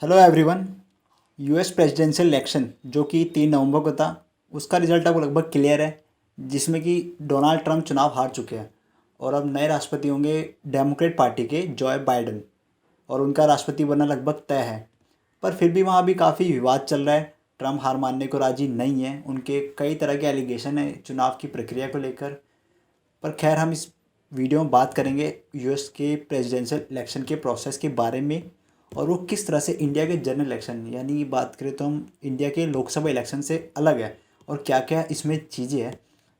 Hello everyone. US presidential election जो कि 3 नवंबर को था, उसका रिजल्ट अब लगभग क्लियर है, जिसमें कि डोनाल्ड ट्रंप चुनाव हार चुके हैं और अब नए राष्ट्रपति होंगे डेमोक्रेट पार्टी के जॉय बाइडन, और उनका राष्ट्रपति बनना लगभग तय है। पर फिर भी वहाँ भी काफ़ी विवाद चल रहा है। ट्रंप हार मानने को राजी नहीं है, उनके कई तरह के एलिगेशन है चुनाव की प्रक्रिया को लेकर। पर खैर, हम इस वीडियो में बात करेंगे यूएस के प्रेसिडेंशियल इलेक्शन के प्रोसेस के बारे में, और वो किस तरह से इंडिया के जनरल इलेक्शन यानी बात करें तो हम इंडिया के लोकसभा इलेक्शन से अलग है, और क्या क्या इसमें चीज़ें हैं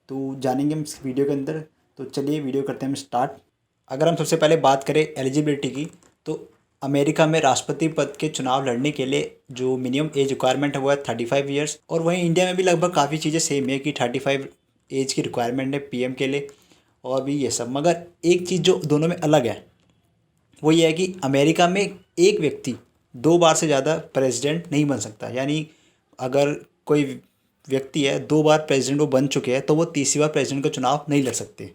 तो जानेंगे हम इस वीडियो के अंदर। तो चलिए वीडियो करते हैं हम स्टार्ट। अगर हम सबसे पहले बात करें एलिजिबिलिटी की, तो अमेरिका में राष्ट्रपति पद के चुनाव लड़ने के लिए जो मिनिमम एज रिक्वायरमेंट है वो है 35 ईयर्स, और वहीं इंडिया में भी लगभग काफ़ी चीज़ें सेम है कि 35 एज की रिक्वायरमेंट है पीएम के लिए, और भी ये सब। मगर एक चीज़ जो दोनों में अलग है वो ये है कि अमेरिका में एक व्यक्ति 2 बार से ज़्यादा प्रेसिडेंट नहीं बन सकता। यानी अगर कोई व्यक्ति है 2 बार प्रेसिडेंट वो बन चुके हैं तो वो तीसरी बार प्रेसिडेंट का चुनाव नहीं लड़ सकते।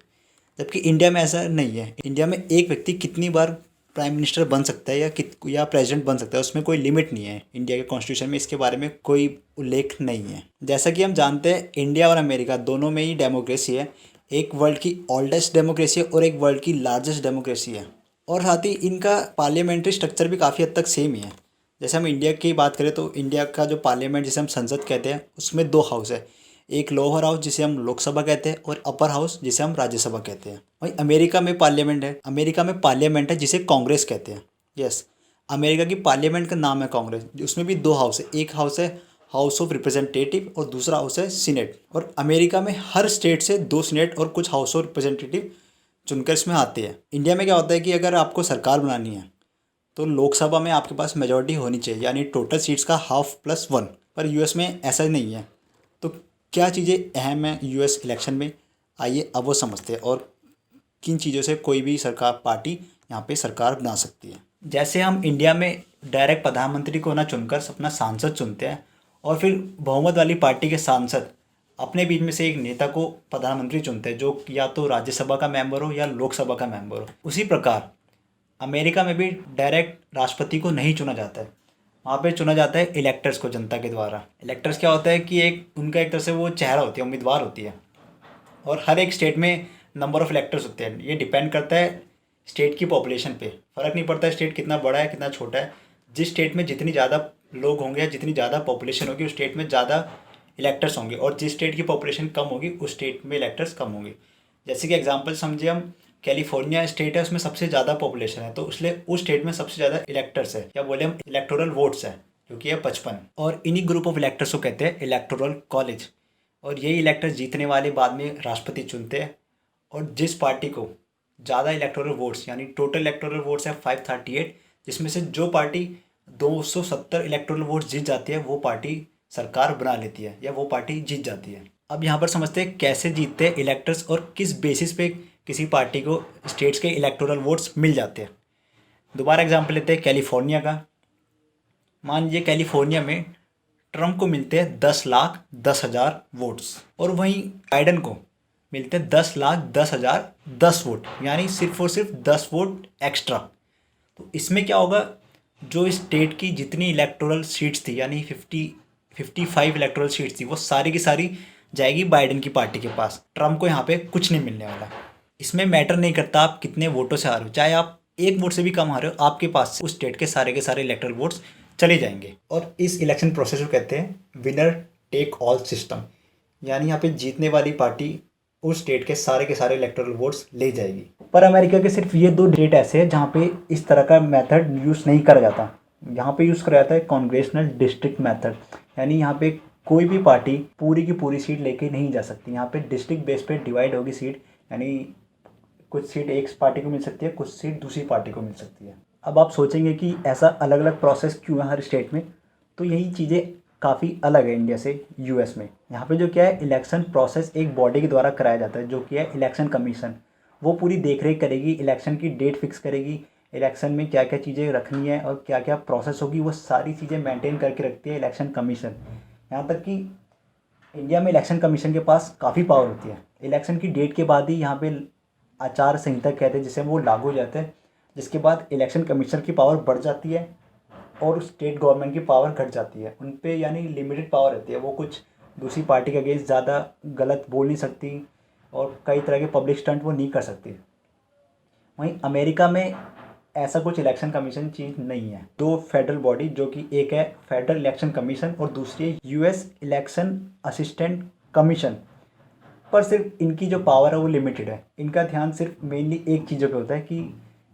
जबकि इंडिया में ऐसा नहीं है। इंडिया में एक व्यक्ति कितनी बार प्राइम मिनिस्टर बन सकता है या प्रेसिडेंट बन सकता है, उसमें कोई लिमिट नहीं है। इंडिया के कॉन्स्टिट्यूशन में इसके बारे में कोई उल्लेख नहीं है। जैसा कि हम जानते हैं, इंडिया और अमेरिका दोनों में ही डेमोक्रेसी है। एक वर्ल्ड की ओल्डेस्ट डेमोक्रेसी है और एक वर्ल्ड की लार्जेस्ट डेमोक्रेसी है। और साथ ही इनका पार्लियामेंट्री स्ट्रक्चर भी काफ़ी हद तक सेम ही है। जैसे हम इंडिया की बात करें तो इंडिया का जो पार्लियामेंट जिसे हम संसद कहते हैं, उसमें 2 हाउस है। एक लोअर हाउस जिसे हम लोकसभा कहते हैं और अपर हाउस जिसे हम राज्यसभा कहते हैं। वहीं अमेरिका में पार्लियामेंट है जिसे कांग्रेस कहते हैं। यस, अमेरिका की पार्लियामेंट का नाम है कांग्रेस। उसमें भी 2 हाउस है, एक हाउस है हाउस ऑफ रिप्रेजेंटेटिव और दूसरा हाउस है सीनेट। और अमेरिका में हर स्टेट से 2 सीनेट और कुछ हाउस ऑफ रिप्रेजेंटेटिव चुनकर इसमें आते हैं। इंडिया में क्या होता है कि अगर आपको सरकार बनानी है तो लोकसभा में आपके पास मेजॉरिटी होनी चाहिए, यानी टोटल सीट्स का ½ + 1। पर यूएस में ऐसा नहीं है। तो क्या चीज़ें अहम हैं यूएस इलेक्शन में, आइए अब वो समझते हैं, और किन चीज़ों से कोई भी सरकार पार्टी यहाँ पे सरकार बना सकती है। जैसे हम इंडिया में डायरेक्ट प्रधानमंत्री को ना चुनकर अपना सांसद चुनते हैं, और फिर बहुमत वाली पार्टी के सांसद अपने बीच में से एक नेता को प्रधानमंत्री चुनते हैं, जो या तो राज्यसभा का मेंबर हो या लोकसभा का मेंबर हो। उसी प्रकार अमेरिका में भी डायरेक्ट राष्ट्रपति को नहीं चुना जाता है। वहाँ पे चुना जाता है इलेक्टर्स को, जनता के द्वारा। इलेक्टर्स क्या होता है कि एक उनका एक तरह से वो चेहरा होती है, उम्मीदवार होती है। और हर एक स्टेट में नंबर ऑफ़ इलेक्टर्स होते हैं। ये डिपेंड करता है स्टेट की पॉपुलेशन पे। फ़र्क नहीं पड़ता स्टेट कितना बड़ा है कितना छोटा है। जिस स्टेट में जितनी ज़्यादा लोग होंगे या जितनी ज़्यादा पॉपुलेशन होगी, उस स्टेट में ज़्यादा इलेक्टर्स होंगे, और जिस स्टेट की पॉपुलेशन कम होगी उस स्टेट में इलेक्टर्स कम होंगे। जैसे कि एग्जांपल समझिए, हम कैलिफोर्निया स्टेट है, उसमें सबसे ज़्यादा पॉपुलेशन है, तो इसलिए उस स्टेट में सबसे ज़्यादा इलेक्टर्स है, या बोले हम इलेक्टोरल वोट्स है, जो कि है 55। और इन्हीं ग्रुप ऑफ इलेक्टर्स को कहते हैं इलेक्टोरल कॉलेज। और यही इलेक्टर्स जीतने वाले बाद में राष्ट्रपति चुनते हैं। और जिस पार्टी को ज़्यादा इलेक्टोरल वोट्स, यानी टोटल इलेक्टोरल वोट्स है 538, जिसमें से जो पार्टी 270 इलेक्टोरल वोट्स जीत जाती है वो पार्टी सरकार बना लेती है, या वो पार्टी जीत जाती है। अब यहाँ पर समझते हैं कैसे जीतते हैं इलेक्टर्स और किस बेसिस पे किसी पार्टी को स्टेट्स के इलेक्टोरल वोट्स मिल जाते हैं। दोबारा एग्जांपल लेते हैं कैलिफोर्निया का। मान लीजिए कैलिफोर्निया में ट्रम्प को मिलते हैं 10,10,000 वोट्स, और वहीं बाइडन को मिलते हैं 10,10,010 वोट, यानी सिर्फ और सिर्फ 10 वोट एक्स्ट्रा। तो इसमें क्या होगा, जो स्टेट की जितनी इलेक्टोरल सीट्स थी, यानी 55 इलेक्टोरल सीट्स थी, वो सारी की सारी जाएगी बाइडन की पार्टी के पास। ट्रम्प को यहाँ पे कुछ नहीं मिलने वाला। इसमें मैटर नहीं करता आप कितने वोटों से हारे हो, चाहे आप 1 वोट से भी कम हारे हो, आपके पास उस स्टेट के सारे इलेक्टोरल वोट्स चले जाएंगे। और इस इलेक्शन प्रोसेस को कहते हैं विनर टेक ऑल सिस्टम, यानी यहाँ पे जीतने वाली पार्टी उस स्टेट के सारे इलेक्टोरल वोट्स ले जाएगी। पर अमेरिका के सिर्फ ये 2 स्टेट ऐसे हैं जहाँ पे इस तरह का मेथड यूज़ नहीं करा जाता। यहाँ पे यूज़ करा जाता है कॉन्ग्रेशनल डिस्ट्रिक्ट मेथड, यानी यहाँ पे कोई भी पार्टी पूरी की पूरी सीट लेके नहीं जा सकती। यहाँ पे डिस्ट्रिक्ट बेस पे डिवाइड होगी सीट, यानी कुछ सीट एक पार्टी को मिल सकती है, कुछ सीट दूसरी पार्टी को मिल सकती है। अब आप सोचेंगे कि ऐसा अलग अलग प्रोसेस क्यों है हर स्टेट में, तो यही चीज़ें काफ़ी अलग है इंडिया से यूएस में। यहाँ पे जो क्या है, इलेक्शन प्रोसेस एक बॉडी के द्वारा कराया जाता है, जो कि है इलेक्शन कमीशन। वो पूरी देखरेख करेगी, इलेक्शन की डेट फिक्स करेगी, इलेक्शन में क्या क्या चीज़ें रखनी है और क्या क्या प्रोसेस होगी, वो सारी चीज़ें मेंटेन करके रखती है इलेक्शन कमीशन। यहाँ तक कि इंडिया में इलेक्शन कमीशन के पास काफ़ी पावर होती है। इलेक्शन की डेट के बाद ही यहाँ पे आचार संहिता कहते हैं जिसे वो लागू हो जाते हैं, जिसके बाद इलेक्शन कमीशन की पावर बढ़ जाती है और स्टेट गवर्नमेंट की पावर घट जाती है उन पे, यानी लिमिटेड पावर रहती है। वो कुछ दूसरी पार्टी के अगेंस्ट ज़्यादा गलत बोल नहीं सकती और कई तरह के पब्लिक स्टंट वो नहीं कर सकती। वहीं अमेरिका में ऐसा कुछ इलेक्शन कमीशन चीज़ नहीं है। दो फेडरल बॉडी, जो कि एक है फेडरल इलेक्शन कमीशन और दूसरी है यूएस इलेक्शन असिस्टेंट कमीशन, पर सिर्फ इनकी जो पावर है वो लिमिटेड है। इनका ध्यान सिर्फ मेनली एक चीज़ों पे होता है कि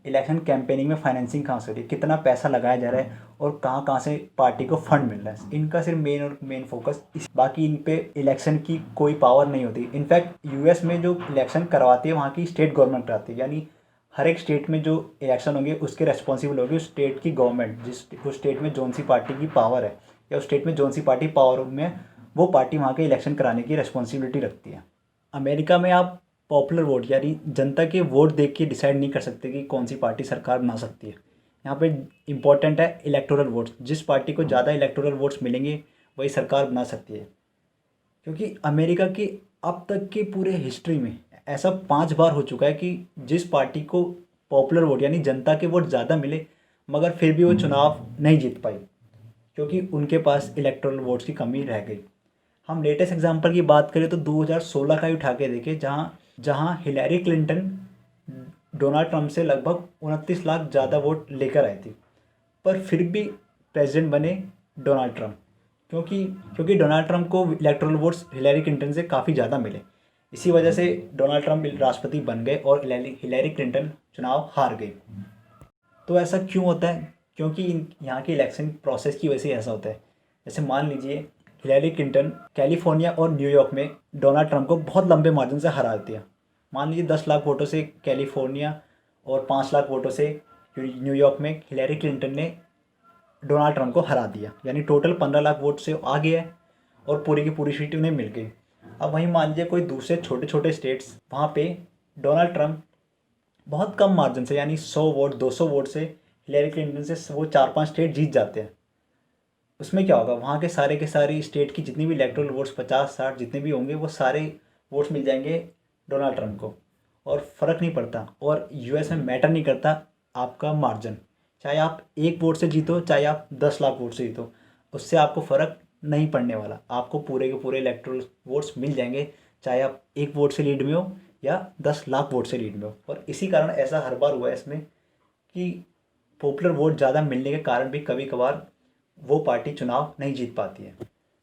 इलेक्शन कैंपेनिंग में फाइनेंसिंग कहाँ से हो रही है, कितना पैसा लगाया जा रहा है और कहाँ कहाँ से पार्टी को फंड मिल रहा है। इनका सिर्फ मेन और मेन फोकस बाकी इन पे इलेक्शन की कोई पावर नहीं होती। इनफैक्ट यूएस में जो इलेक्शन करवाती है वहाँ की स्टेट गवर्नमेंट कराती है, यानी हर एक स्टेट में जो इलेक्शन होंगे उसके रेस्पॉन्सिबल होगी उस स्टेट की गवर्नमेंट। उस स्टेट में जौन सी पार्टी की पावर है या उस स्टेट में जौन सी पार्टी पावर में, वो पार्टी वहाँ के इलेक्शन कराने की रेस्पॉन्सिबिलिटी रखती है। अमेरिका में आप पॉपुलर वोट यानी जनता के वोट देख के डिसाइड नहीं कर सकते कि कौन सी पार्टी सरकार बना सकती है। यहाँ पे इम्पॉर्टेंट है इलेक्टोरल वोट्स। जिस पार्टी को ज़्यादा इलेक्टोरल वोट्स मिलेंगे वही सरकार बना सकती है। क्योंकि अमेरिका की अब तक की पूरे हिस्ट्री में ऐसा 5 बार हो चुका है कि जिस पार्टी को पॉपुलर वोट यानी जनता के वोट ज़्यादा मिले मगर फिर भी वो चुनाव नहीं जीत पाई, क्योंकि उनके पास इलेक्टोरल वोट्स की कमी रह गई। हम लेटेस्ट एग्जांपल की बात करें तो 2016 का ही उठा के देखें, जहां हिलैरी क्लिंटन डोनाल्ड ट्रंप से लगभग 29 लाख ज़्यादा वोट लेकर आई थी, पर फिर भी प्रेसिडेंट बने डोनाल्ड ट्रंप। क्योंकि डोनाल्ड ट्रंप को इलेक्टोरल वोट्स हिलैरी क्लिंटन से काफ़ी ज़्यादा मिले। इसी वजह से डोनाल्ड ट्रंप राष्ट्रपति बन गए और हिलैरी क्लिंटन चुनाव हार गई। तो ऐसा क्यों होता है? क्योंकि यहाँ के इलेक्शन प्रोसेस की वजह से ऐसा होता है। जैसे मान लीजिए हिलैरी क्लिंटन कैलिफोर्निया और न्यूयॉर्क में डोनाल्ड ट्रंप को बहुत लंबे मार्जिन से हरा दिया। मान लीजिए 10 लाख वोटों से कैलिफोर्निया और 5 लाख वोटों से न्यूयॉर्क में हिलैरी क्लिंटन ने डोनाल्ड ट्रंप को हरा दिया, यानी टोटल 15 लाख वोट से आ गया है और पूरी की पूरी सीट उन्हें मिल गई। अब वहीं मान लीजिए कोई दूसरे छोटे छोटे स्टेट्स, वहाँ पे डोनाल्ड ट्रंप बहुत कम मार्जिन से यानी 100 वोट 200 वोट से हिलैरी क्लिंटन से वो 4-5 स्टेट जीत जाते हैं। उसमें क्या होगा, वहाँ के सारी स्टेट की जितनी भी इलेक्टोरल वोट्स 50-60 जितने भी होंगे वो सारे वोट्स मिल जाएंगे डोनाल्ड ट्रंप को, और फ़र्क नहीं पड़ता। और यूएस में मैटर नहीं करता आपका मार्जिन, चाहे आप 1 वोट से जीतो चाहे आप 10 लाख वोट से जीतो, उससे आपको फ़र्क नहीं पड़ने वाला। आपको पूरे के पूरे इलेक्टोरल वोट्स मिल जाएंगे, चाहे आप 1 वोट से लीड में हो या 10 लाख वोट से लीड में हो। और इसी कारण ऐसा हर बार हुआ है इसमें कि पॉपुलर वोट ज़्यादा मिलने के कारण भी कभी कभार वो पार्टी चुनाव नहीं जीत पाती है।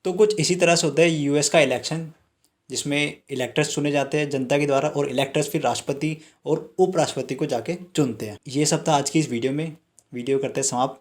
तो कुछ इसी तरह से होता है यूएस का इलेक्शन, जिसमें इलेक्टर्स चुने जाते हैं जनता के द्वारा और इलेक्टर्स फिर राष्ट्रपति और उपराष्ट्रपति को जाके चुनते हैं। ये सब था आज की इस वीडियो में। वीडियो करते हैं समाप्त।